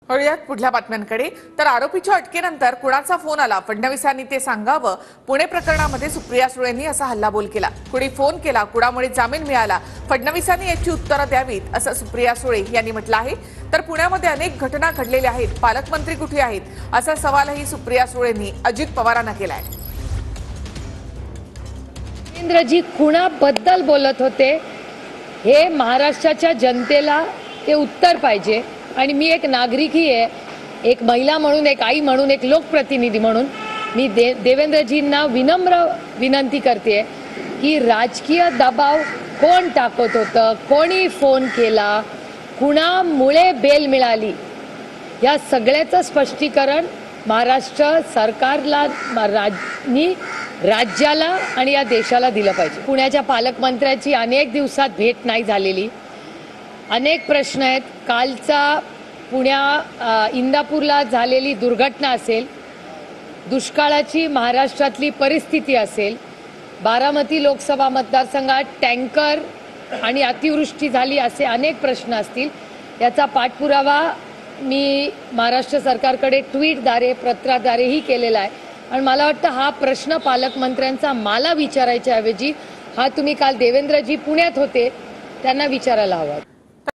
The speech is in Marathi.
वळूयात पुढल्या बातम्यांकडे। तर आरोपीच्या अटकेनंतर कुणाचा फोन आला, फडणवीसांनी ते सांगावं। पुणे प्रकरणामध्ये सुप्रिया सुळेंनी असा हल्लाबोल केला। कुणी फोन केला, कुणामुळे जामीन मिळाला, फडणवीसांनी याची उत्तरं द्यावीत असं सुप्रिया सुळे यांनी म्हटलं आहे। तर पुण्यामध्ये अनेक घटना घडलेल्या आहेत, पालकमंत्री कुठे आहेत असा सवालही सुप्रिया सुळेंनी अजित पवारांना केलाय। देवेंद्रजी कुणाबद्दल बोलत होते हे महाराष्ट्राच्या जनतेला ते उत्तर पाहिजे। आणि मी एक नागरिकही आहे, एक महिला म्हणून, एक आई म्हणून, एक लोकप्रतिनिधी म्हणून मी देवेंद्रजींना विनम्र विनंती करते की राजकीय दबाव कोण टाकत होतं, कोणी फोन केला, कुणामुळे बेल मिळाली, या सगळ्याचं स्पष्टीकरण महाराष्ट्र सरकारला, राज्याला आणि या देशाला दिलं पाहिजे। पुण्याच्या पालकमंत्र्यांची अनेक दिवसात भेट नाही झालेली, अनेक प्रश्न आहेत। कालचा इंदापूरला झालेली दुर्घटना असेल, दुष्काळाची महाराष्ट्रातली परिस्थिती असेल, बारामती लोकसभा मतदारसंघात टँकर आणि अतिवृष्टी झाली, असे अनेक प्रश्न असतील। याचा पाठपुरावा मी महाराष्ट्र सरकारकडे ट्विटद्वारे, पत्राद्वारेही केलेला आहे। आणि मला वाटतं हा प्रश्न पालकमंत्र्यांचा मला विचारायच्या ऐवजी हा तुम्ही काल देवेंद्रजी पुण्यात होते त्यांना विचारायला हवा।